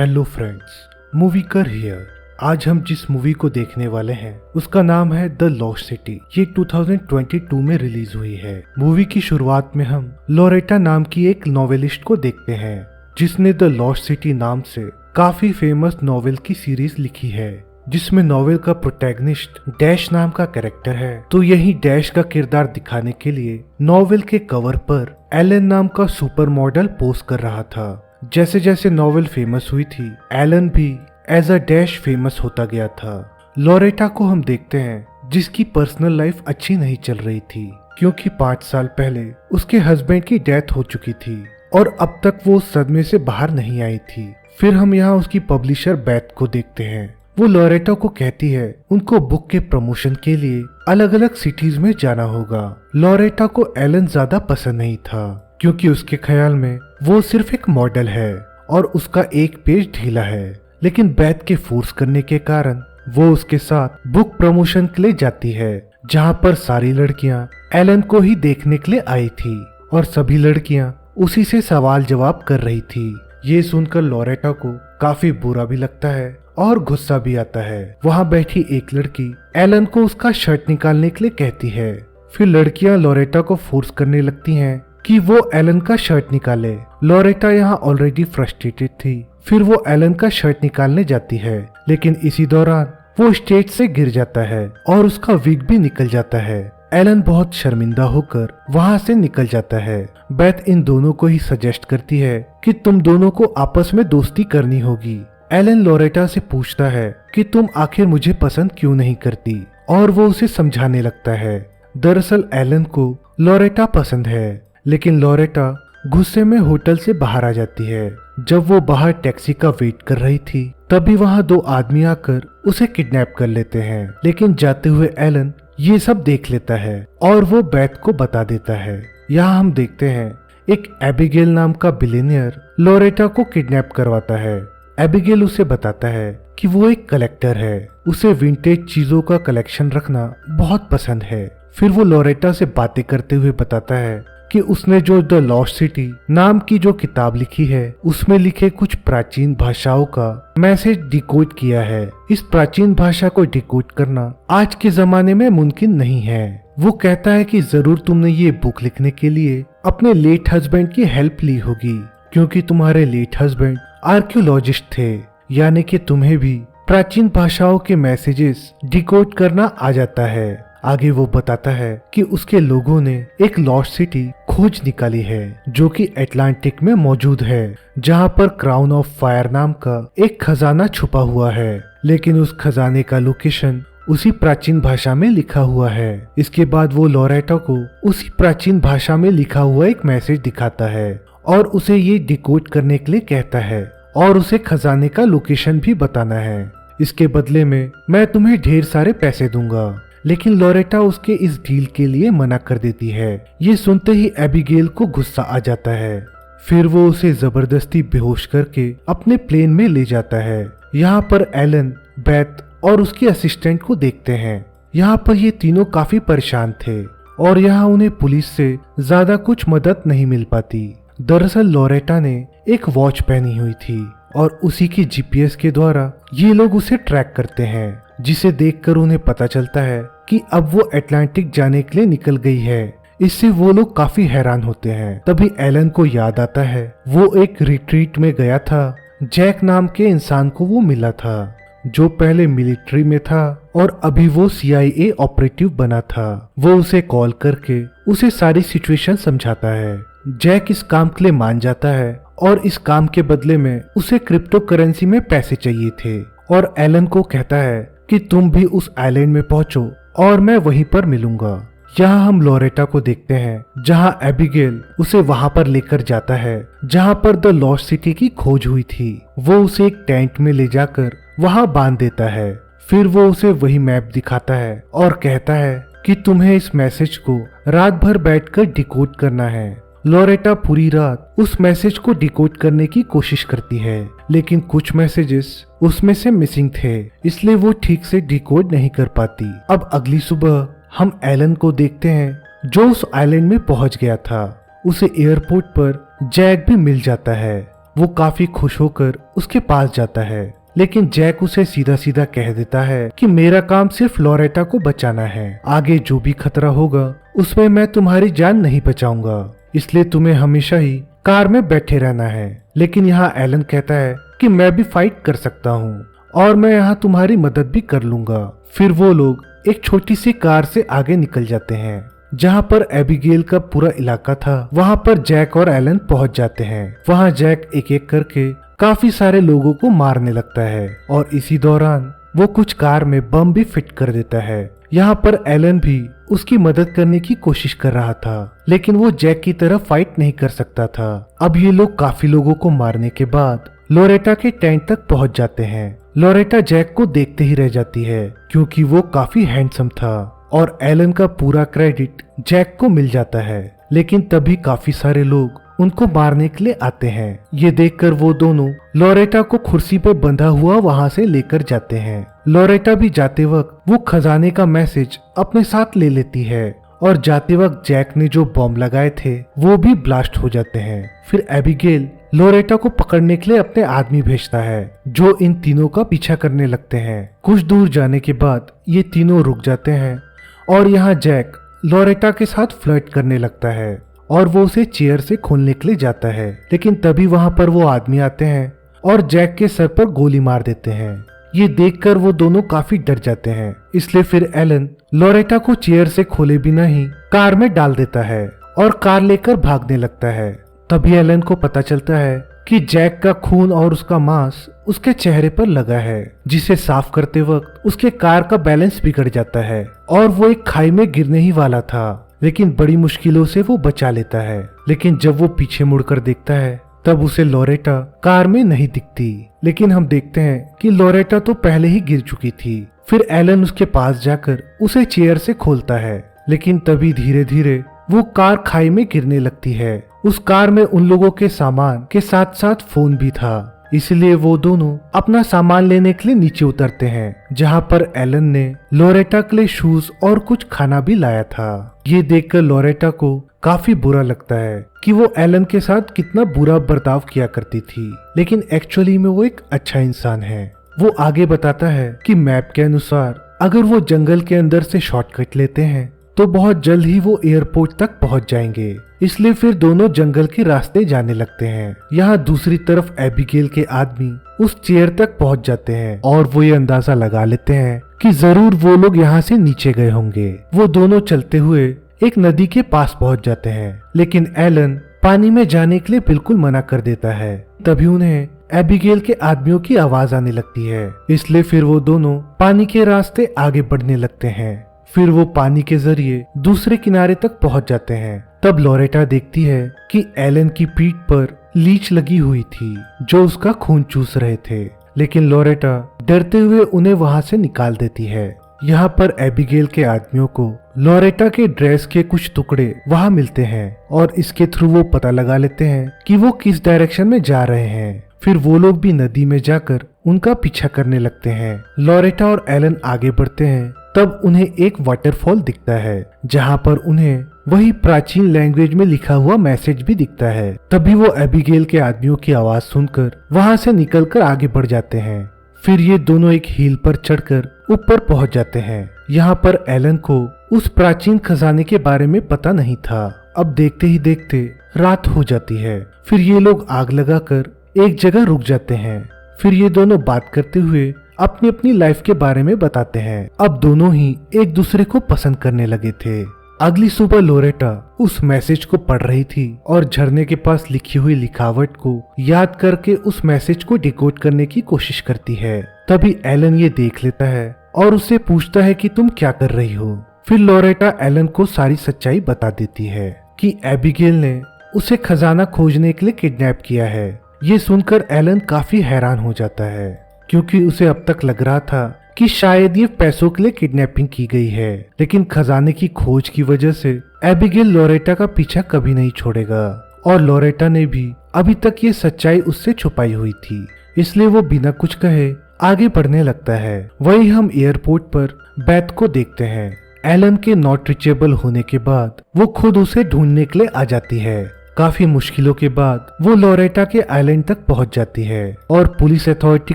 Hello friends, movie कर here. आज हम जिस मूवी को देखने वाले हैं उसका नाम है द लॉस्ट सिटी। ये 2022 में रिलीज हुई है। मूवी की शुरुआत में हम लोरेटा नाम की एक नॉवेलिस्ट को देखते हैं जिसने द लॉस्ट सिटी नाम से काफी फेमस नॉवेल की सीरीज लिखी है, जिसमें नॉवेल का प्रोटैगनिस्ट डैश नाम का कैरेक्टर है। तो यही डैश का किरदार दिखाने के लिए नॉवेल के कवर पर एलन नाम का सुपर मॉडल पोस्ट कर रहा था। जैसे जैसे नॉवेल फेमस हुई थी, एलन भी एज अ डैश फेमस होता गया था। लोरेटा को हम देखते हैं जिसकी पर्सनल लाइफ अच्छी नहीं चल रही थी, क्योंकि 5 साल पहले उसके हस्बैंड की डेथ हो चुकी थी और अब तक वो उस सदमे से बाहर नहीं आई थी। फिर हम यहाँ उसकी पब्लिशर बैथ को देखते हैं। वो लोरेटा को कहती है उनको बुक के प्रमोशन के लिए अलग अलग सिटीज में जाना होगा। लोरेटा को एलन ज्यादा पसंद नहीं था, क्योंकि उसके ख्याल में वो सिर्फ एक मॉडल है और उसका एक पेज ढीला है। लेकिन बैथ के फोर्स करने के कारण वो उसके साथ बुक प्रमोशन के लिए जाती है, जहाँ पर सारी लड़कियाँ एलन को ही देखने के लिए आई थी और सभी लड़कियाँ उसी से सवाल जवाब कर रही थी। ये सुनकर लोरेटा को काफी बुरा भी लगता है और गुस्सा भी आता है। वहाँ बैठी एक लड़की एलन को उसका शर्ट निकालने के लिए कहती है। फिर लड़कियां लोरेटा को फोर्स करने लगती हैं कि वो एलन का शर्ट निकाले। लोरेटा यहाँ ऑलरेडी फ्रस्ट्रेटेड थी। फिर वो एलन का शर्ट निकालने जाती है, लेकिन इसी दौरान वो स्टेज से गिर जाता है और उसका विग भी निकल जाता है। एलन बहुत शर्मिंदा होकर वहाँ से निकल जाता है। बैथ इन दोनों को ही सजेस्ट करती है कि तुम दोनों को आपस में दोस्ती करनी होगी। एलन लोरेटा से पूछता है कि तुम आखिर मुझे पसंद क्यों नहीं करती, और वो उसे समझाने लगता है। दरअसल एलन को लोरेटा पसंद है, लेकिन लोरेटा गुस्से में होटल से बाहर आ जाती है। जब वो बाहर टैक्सी का वेट कर रही थी, तभी वहाँ 2 आदमी आकर उसे किडनैप कर लेते हैं। लेकिन जाते हुए एलन ये सब देख लेता है और वो बैथ को बता देता है। यहाँ हम देखते हैं एक एबिगेल नाम का बिलियनियर लोरेटा को किडनैप करवाता है। एबिगेल उसे बताता है कि वो एक कलेक्टर है, उसे विंटेज चीजों का कलेक्शन रखना बहुत पसंद है। फिर वो लोरेटा से बातें करते हुए बताता है कि उसने जो द लॉस्ट सिटी नाम की जो किताब लिखी है, उसमें लिखे कुछ प्राचीन भाषाओं का मैसेज डिकोड किया है। इस प्राचीन भाषा को डिकोड करना आज के जमाने में मुमकिन नहीं है। वो कहता है कि जरूर तुमने ये बुक लिखने के लिए अपने लेट हस्बैंड की हेल्प ली होगी, क्योंकि तुम्हारे लेट हस्बैंड आर्कियोलॉजिस्ट थे, यानी कि तुम्हें भी प्राचीन भाषाओं के मैसेजेस डिकोड करना आ जाता है। आगे वो बताता है कि उसके लोगों ने एक लॉस्ट सिटी खोज निकाली है, जो कि अटलांटिक में मौजूद है, जहाँ पर क्राउन ऑफ फायर नाम का एक खजाना छुपा हुआ है। लेकिन उस खजाने का लोकेशन उसी प्राचीन भाषा में लिखा हुआ है। इसके बाद वो लोरेटा को उसी प्राचीन भाषा में लिखा हुआ एक मैसेज दिखाता है और उसे ये डिकोड करने के लिए कहता है और उसे खजाने का लोकेशन भी बताना है। इसके बदले में मैं तुम्हें ढेर सारे पैसे दूंगा। लेकिन लोरेटा उसके इस डील के लिए मना कर देती है। ये सुनते ही एबिगेल को गुस्सा आ जाता है। फिर वो उसे जबरदस्ती बेहोश करके अपने प्लेन में ले जाता है। यहाँ पर एलन, बैथ और उसके असिस्टेंट को देखते हैं। यहाँ पर ये तीनों काफी परेशान थे और यहाँ उन्हें पुलिस से ज्यादा कुछ मदद नहीं मिल पाती। दरअसल लोरेटा ने एक वॉच पहनी हुई थी और उसी की जीपीएस के द्वारा ये लोग उसे ट्रैक करते हैं, जिसे देखकर उन्हें पता चलता है कि अब वो अटलांटिक जाने के लिए निकल गई है। इससे वो लोग काफी हैरान होते हैं। तभी एलन को याद आता है वो एक रिट्रीट में गया था। जैक नाम के इंसान को वो मिला था, जो पहले मिलिट्री में था और अभी वो CIA ऑपरेटिव बना था। वो उसे कॉल करके उसे सारी सिचुएशन समझाता है। जैक इस काम के लिए मान जाता है और इस काम के बदले में उसे क्रिप्टो करेंसी में पैसे चाहिए थे, और एलन को कहता है कि तुम भी उस आइलैंड में पहुंचो और मैं वहीं पर मिलूंगा। यहाँ हम लोरेटा को देखते हैं, जहाँ एबिगेल उसे वहाँ पर लेकर जाता है जहाँ पर द लॉस्ट सिटी की खोज हुई थी। वो उसे एक टेंट में ले जाकर वहाँ बांध देता है। फिर वो उसे वही मैप दिखाता है और कहता है कि तुम्हें इस मैसेज को रात भर बैठकर डिकोड करना है। लोरेटा पूरी रात उस मैसेज को डिकोड करने की कोशिश करती है, लेकिन कुछ मैसेजेस उसमें से मिसिंग थे, इसलिए वो ठीक से डिकोड नहीं कर पाती। अब अगली सुबह हम एलन को देखते हैं, जो उस आइलैंड में पहुंच गया था। उसे एयरपोर्ट पर जैक भी मिल जाता है वो काफी खुश होकर उसके पास जाता है, लेकिन जैक उसे सीधा सीधा कह देता है कि मेरा काम सिर्फ लोरेटा को बचाना है, आगे जो भी खतरा होगा उसमें मैं तुम्हारी जान नहीं बचाऊंगा, इसलिए तुम्हें हमेशा ही कार में बैठे रहना है। लेकिन यहाँ एलन कहता है कि मैं भी फाइट कर सकता हूँ और मैं यहाँ तुम्हारी मदद भी कर लूंगा। फिर वो लोग एक छोटी सी कार से आगे निकल जाते हैं जहाँ पर एबिगेल का पूरा इलाका था। वहाँ पर जैक और एलन पहुँच जाते हैं। वहाँ जैक एक एक करके काफी सारे लोगों को मारने लगता है और इसी दौरान वो कुछ कार में बम भी फिट कर देता है। यहाँ पर एलन भी उसकी मदद करने की कोशिश कर रहा था, लेकिन वो जैक की तरह फाइट नहीं कर सकता था। अब ये लोग काफी लोगों को मारने के बाद लोरेटा के टेंट तक पहुंच जाते हैं। लोरेटा जैक को देखते ही रह जाती है क्योंकि वो काफी हैंडसम था और एलन का पूरा क्रेडिट जैक को मिल जाता है। लेकिन तभी काफी सारे लोग उनको मारने के लिए आते हैं। ये देखकर वो दोनों लोरेटा को कुर्सी पे बंधा हुआ वहां से लेकर जाते हैं। लोरेटा भी जाते वक्त वो खजाने का मैसेज अपने साथ ले लेती है और जाते वक्त जैक ने जो बॉम्ब लगाए थे वो भी ब्लास्ट हो जाते हैं। फिर एबिगेल लोरेटा को पकड़ने के लिए अपने आदमी भेजता है जो इन तीनों का पीछा करने लगते हैं। कुछ दूर जाने के बाद ये तीनों रुक जाते हैं और यहाँ जैक लोरेटा के साथ फ्लर्ट करने लगता है और वो उसे चेयर से खोलने के लिए जाता है, लेकिन तभी वहां पर वो आदमी आते हैं और जैक के सर पर गोली मार देते हैं। ये देखकर वो दोनों काफी डर जाते हैं, इसलिए फिर एलन लोरेटा को चेयर से खोले बिना ही कार में डाल देता है और कार लेकर भागने लगता है। तभी एलन को पता चलता है कि जैक का खून और उसका मांस उसके चेहरे पर लगा है, जिसे साफ करते वक्त उसके कार का बैलेंस बिगड़ जाता है और वो एक खाई में गिरने ही वाला था, लेकिन बड़ी मुश्किलों से वो बचा लेता है। लेकिन जब वो पीछे मुड़कर देखता है तब उसे लोरेटा कार में नहीं दिखती, लेकिन हम देखते हैं कि लोरेटा तो पहले ही गिर चुकी थी। फिर एलन उसके पास जाकर उसे चेयर से खोलता है, लेकिन तभी धीरे धीरे वो कार खाई में गिरने लगती है। उस कार में उन लोगों के सामान के साथ साथ फोन भी था, इसलिए वो दोनों अपना सामान लेने के लिए नीचे उतरते हैं, जहाँ पर एलन ने लोरेटा के लिए शूज और कुछ खाना भी लाया था। ये देखकर लोरेटा को काफी बुरा लगता है कि वो एलन के साथ कितना बुरा बर्ताव किया करती थी, लेकिन एक्चुअली में वो एक अच्छा इंसान है। वो आगे बताता है कि मैप के अनुसार अगर वो जंगल के अंदर से शॉर्टकट लेते हैं तो बहुत जल्द ही वो एयरपोर्ट तक पहुंच जाएंगे, इसलिए फिर दोनों जंगल के रास्ते जाने लगते हैं। यहाँ दूसरी तरफ एबिगेल के आदमी उस चेयर तक पहुंच जाते हैं और वो ये अंदाजा लगा लेते हैं कि जरूर वो लोग यहाँ से नीचे गए होंगे। वो दोनों चलते हुए एक नदी के पास पहुंच जाते हैं, लेकिन एलन पानी में जाने के लिए बिल्कुल मना कर देता है। तभी उन्हें एबिगेल के आदमियों की आवाज आने लगती है, इसलिए फिर वो दोनों पानी के रास्ते आगे बढ़ने लगते हैं। फिर वो पानी के जरिए दूसरे किनारे तक पहुंच जाते हैं। तब लोरेटा देखती है कि एलन की पीठ पर लीच लगी हुई थी जो उसका खून चूस रहे थे, लेकिन लोरेटा डरते हुए उन्हें वहां से निकाल देती है। यहाँ पर एबिगेल के आदमियों को लोरेटा के ड्रेस के कुछ टुकड़े वहां मिलते हैं और इसके थ्रू वो पता लगा लेते हैं कि वो किस डायरेक्शन में जा रहे हैं। फिर वो लोग भी नदी में जाकर उनका पीछा करने लगते हैं। लोरेटा और एलन आगे बढ़ते हैं, तब उन्हें एक वाटरफॉल दिखता है जहाँ पर उन्हें वही प्राचीन लैंग्वेज में लिखा हुआ मैसेज भी दिखता है। तभी वो एबिगेल के आदमियों की आवाज सुनकर वहां से निकलकर आगे बढ़ जाते हैं। फिर ये दोनों एक हील पर चढ़कर ऊपर पहुंच जाते हैं। यहाँ पर एलन को उस प्राचीन खजाने के बारे में पता नहीं था। अब देखते ही देखते रात हो जाती है। फिर ये लोग आग लगाकर एक जगह रुक जाते हैं। फिर ये दोनों बात करते हुए अपनी अपनी लाइफ के बारे में बताते हैं। अब दोनों ही एक दूसरे को पसंद करने लगे थे। अगली सुबह लोरेटा उस मैसेज को पढ़ रही थी और झरने के पास लिखी हुई लिखावट को याद करके उस मैसेज को डिकोड करने की कोशिश करती है। तभी एलन ये देख लेता है और उससे पूछता है कि तुम क्या कर रही हो। फिर लोरेटा एलन को सारी सच्चाई बता देती है कि एबिगेल ने उसे खजाना खोजने के लिए किडनैप किया है। ये सुनकर एलन काफी हैरान हो जाता है, क्योंकि उसे अब तक लग रहा था कि शायद ये पैसों के लिए किडनैपिंग की गई है, लेकिन खजाने की खोज की वजह से एबिगेल लोरेटा का पीछा कभी नहीं छोड़ेगा और लोरेटा ने भी अभी तक ये सच्चाई उससे छुपाई हुई थी, इसलिए वो बिना कुछ कहे आगे बढ़ने लगता है। वही हम एयरपोर्ट पर बैथ को देखते हैं। एलन के नॉट रीचेबल होने के बाद वो खुद उसे ढूंढने के लिए आ जाती है। काफी मुश्किलों के बाद वो लोरेटा के आइलैंड तक पहुंच जाती है और पुलिस अथॉरिटी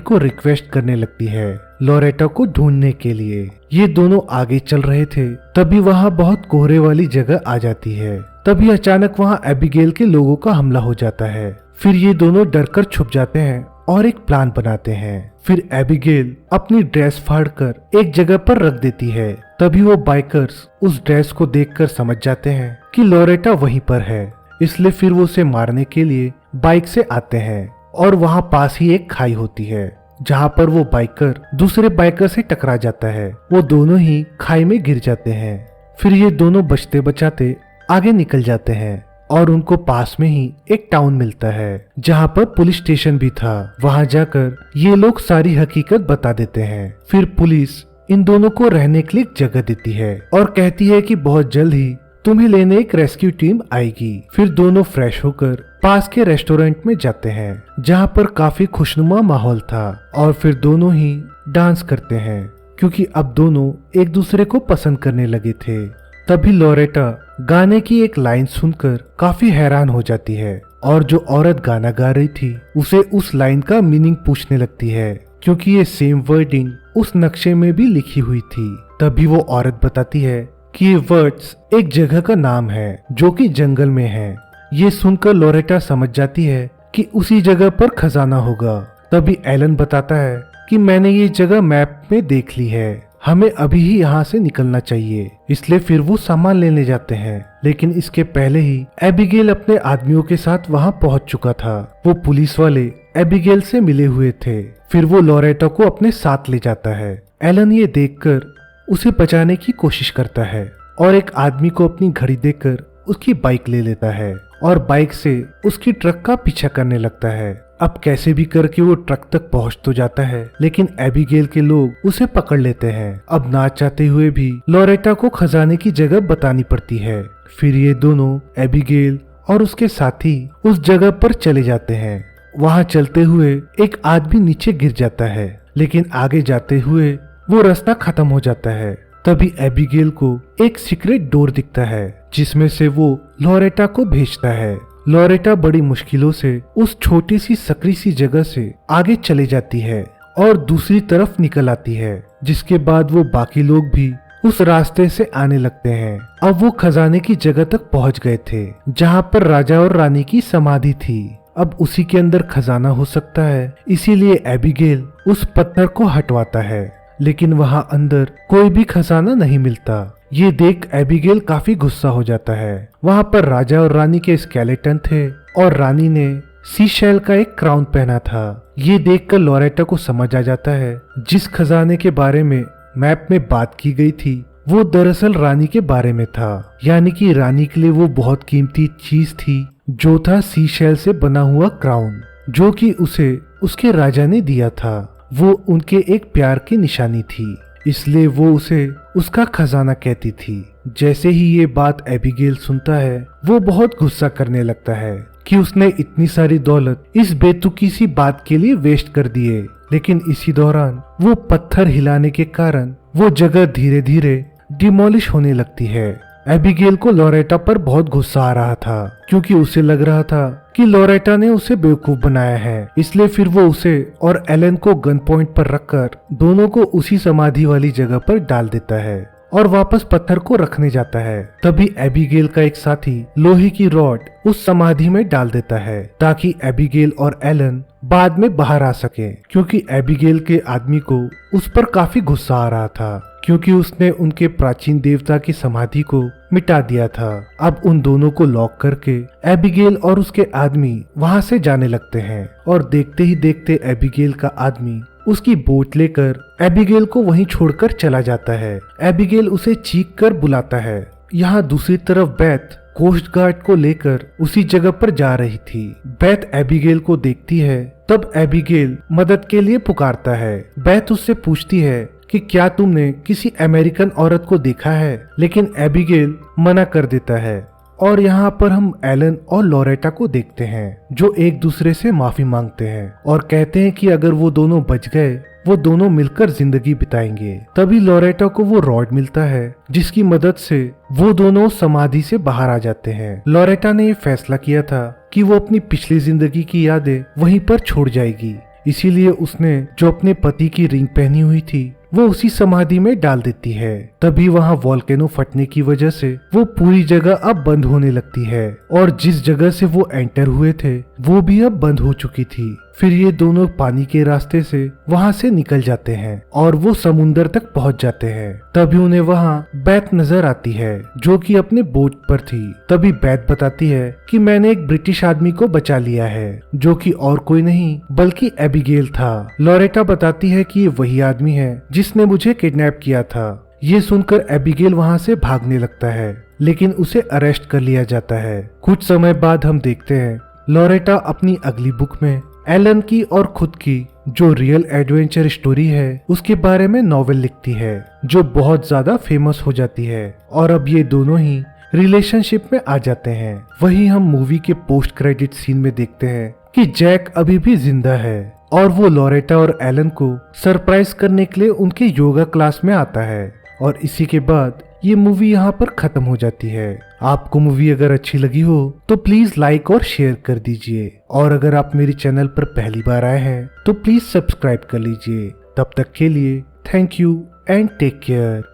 को रिक्वेस्ट करने लगती है लोरेटा को ढूंढने के लिए। ये दोनों आगे चल रहे थे, तभी वहाँ बहुत कोहरे वाली जगह आ जाती है। तभी अचानक वहाँ एबिगेल के लोगों का हमला हो जाता है। फिर ये दोनों डरकर छुप जाते हैं और एक प्लान बनाते हैं। फिर एबिगेल अपनी ड्रेस फाड़कर एक जगह पर रख देती है। तभी वो बाइकर्स उस ड्रेस को देखकर समझ जाते हैं कि लोरेटा वहीं पर है, इसलिए फिर वो उसे मारने के लिए बाइक से आते हैं और वहाँ पास ही एक खाई होती है जहाँ पर वो बाइकर दूसरे बाइकर से टकरा जाता है। वो दोनों ही खाई में गिर जाते हैं। फिर ये दोनों बचते बचाते आगे निकल जाते हैं और उनको पास में ही एक टाउन मिलता है जहाँ पर पुलिस स्टेशन भी था। वहाँ जाकर ये लोग सारी हकीकत बता देते हैं। फिर पुलिस इन दोनों को रहने के लिए एक जगह देती है और कहती है कि बहुत जल्द ही तुम्हें लेने एक रेस्क्यू टीम आएगी। फिर दोनों फ्रेश होकर पास के रेस्टोरेंट में जाते हैं जहाँ पर काफी खुशनुमा माहौल था और फिर दोनों ही डांस करते हैं क्योंकि अब दोनों एक दूसरे को पसंद करने लगे थे। तभी लोरेटा गाने की एक लाइन सुनकर काफी हैरान हो जाती है और जो औरत गाना गा रही थी उसे उस लाइन का मीनिंग पूछने लगती है क्योंकि ये सेम वर्डिंग उस नक्शे में भी लिखी हुई थी। तभी वो औरत बताती है कि ये वर्ड्स एक जगह का नाम है जो कि जंगल में है। ये सुनकर लोरेटा समझ जाती है कि उसी जगह पर खजाना होगा। तभी एलन बताता है कि मैंने ये जगह मैप में देख ली है, हमें अभी ही यहाँ से निकलना चाहिए। इसलिए फिर वो सामान लेने जाते हैं, लेकिन इसके पहले ही एबिगेल अपने आदमियों के साथ वहाँ पहुँच चुका था। वो पुलिस वाले एबिगेल से मिले हुए थे। फिर वो लोरेटा को अपने साथ ले जाता है। एलन ये देखकर उसे बचाने की कोशिश करता है और एक आदमी को अपनी घड़ी देकर उसकी बाइक ले लेता है और बाइक से उसकी ट्रक का पीछा करने लगता है। अब कैसे भी करके वो ट्रक तक पहुंच तो जाता है, लेकिन एबिगेल के लोग उसे पकड़ लेते हैं। अब ना चाहते हुए भी लोरेटा को खजाने की जगह बतानी पड़ती है। फिर ये दोनों एबिगेल और उसके साथी उस जगह पर चले जाते हैं। वहां चलते हुए एक आदमी नीचे गिर जाता है, लेकिन आगे जाते हुए वो रास्ता खत्म हो जाता है। तभी एबिगेल को एक सीक्रेट डोर दिखता है जिसमें से वो लोरेटा को भेजता है। लोरेटा बड़ी मुश्किलों से उस छोटी सी सकरी सी जगह से आगे चले जाती है और दूसरी तरफ निकल आती है, जिसके बाद वो बाकी लोग भी उस रास्ते से आने लगते हैं। अब वो खजाने की जगह तक पहुंच गए थे जहां पर राजा और रानी की समाधि थी। अब उसी के अंदर खजाना हो सकता है, इसीलिए एबिगेल उस पत्थर को हटवाता है, लेकिन वहां अंदर कोई भी खजाना नहीं मिलता। ये देख एबिगेल काफी गुस्सा हो जाता है। वहां पर राजा और रानी के स्केलेटन थे और रानी ने सी शेल का एक क्राउन पहना था। ये देखकर लोरेटा को समझ आ जाता है जिस खजाने के बारे में मैप में बात की गई थी वो दरअसल रानी के बारे में था, यानी कि रानी के लिए वो बहुत कीमती चीज थी जो था सी शेल से बना हुआ क्राउन, जो कि उसे उसके राजा ने दिया था। वो उनके एक प्यार की निशानी थी, इसलिए वो उसे उसका खजाना कहती थी। जैसे ही ये बात एबिगेल सुनता है वो बहुत गुस्सा करने लगता है कि उसने इतनी सारी दौलत इस बेतुकी सी बात के लिए वेस्ट कर दिए। लेकिन इसी दौरान वो पत्थर हिलाने के कारण वो जगह धीरे धीरे डिमोलिश होने लगती है। एबिगेल को लोरेटा पर बहुत गुस्सा आ रहा था क्योंकि उसे लग रहा था कि लोरेटा ने उसे बेवकूफ बनाया है। इसलिए फिर वो उसे और एलन को गन पॉइंट पर रखकर दोनों को उसी समाधि वाली जगह पर डाल देता है और वापस पत्थर को रखने जाता है। तभी एबिगेल का एक साथी लोहे की रॉड उस समाधि में डाल देता है ताकि एबिगेल और एलन बाद में बाहर आ सके, क्योंकि एबिगेल के आदमी को उस पर काफी गुस्सा आ रहा था क्योंकि उसने उनके प्राचीन देवता की समाधि को मिटा दिया था। अब उन दोनों को लॉक करके एबिगेल और उसके आदमी वहां से जाने लगते हैं और देखते ही देखते एबिगेल का आदमी उसकी बोट लेकर एबिगेल को वहीं छोड़कर चला जाता है। एबिगेल उसे चीख कर बुलाता है। यहाँ दूसरी तरफ बेथ कोस्ट गार्ड को लेकर उसी जगह पर जा रही थी। बेथ एबिगेल को देखती है, तब एबिगेल मदद के लिए पुकारता है। बेथ उससे पूछती है कि क्या तुमने किसी अमेरिकन औरत को देखा है, लेकिन एबिगेल मना कर देता है। और यहाँ पर हम एलन और लोरेटा को देखते हैं जो एक दूसरे से माफी मांगते हैं और कहते हैं कि अगर वो दोनों बच गए वो दोनों मिलकर जिंदगी बिताएंगे। तभी लोरेटा को वो रॉड मिलता है जिसकी मदद से वो दोनों समाधि से बाहर आ जाते हैं। लोरेटा ने ये फैसला किया था कि वो अपनी पिछली जिंदगी की यादें वहीं पर छोड़ जाएगी, इसीलिए उसने जो अपने पति की रिंग पहनी हुई थी वो उसी समाधि में डाल देती है। तभी वहाँ वॉल्केनो फटने की वजह से वो पूरी जगह अब बंद होने लगती है और जिस जगह से वो एंटर हुए थे वो भी अब बंद हो चुकी थी। फिर ये दोनों पानी के रास्ते से वहाँ से निकल जाते हैं और वो समुंदर तक पहुँच जाते हैं। तभी उन्हें वहाँ बैथ नजर आती है जो कि अपने बोट पर थी। तभी बैथ बताती है कि मैंने एक ब्रिटिश आदमी को बचा लिया है जो कि और कोई नहीं बल्कि एबिगेल था। लोरेटा बताती है कि ये वही आदमी है जिसने मुझे किडनैप किया था। ये सुनकर एबिगेल वहाँ से भागने लगता है लेकिन उसे अरेस्ट कर लिया जाता है। कुछ समय बाद हम देखते हैं लोरेटा अपनी अगली बुक में एलन की और खुद की जो रियल एडवेंचर स्टोरी है उसके बारे में नॉवेल लिखती है जो बहुत ज्यादा फेमस हो जाती है और अब ये दोनों ही रिलेशनशिप में आ जाते हैं। वहीं हम मूवी के पोस्ट क्रेडिट सीन में देखते हैं कि जैक अभी भी जिंदा है और वो लोरेटा और एलन को सरप्राइज करने के लिए उनके योगा क्लास में आता है और इसी के बाद ये मूवी यहाँ पर खत्म हो जाती है। आपको मूवी अगर अच्छी लगी हो तो प्लीज लाइक और शेयर कर दीजिए और अगर आप मेरे चैनल पर पहली बार आए हैं तो प्लीज सब्सक्राइब कर लीजिए। तब तक के लिए thank you and take care.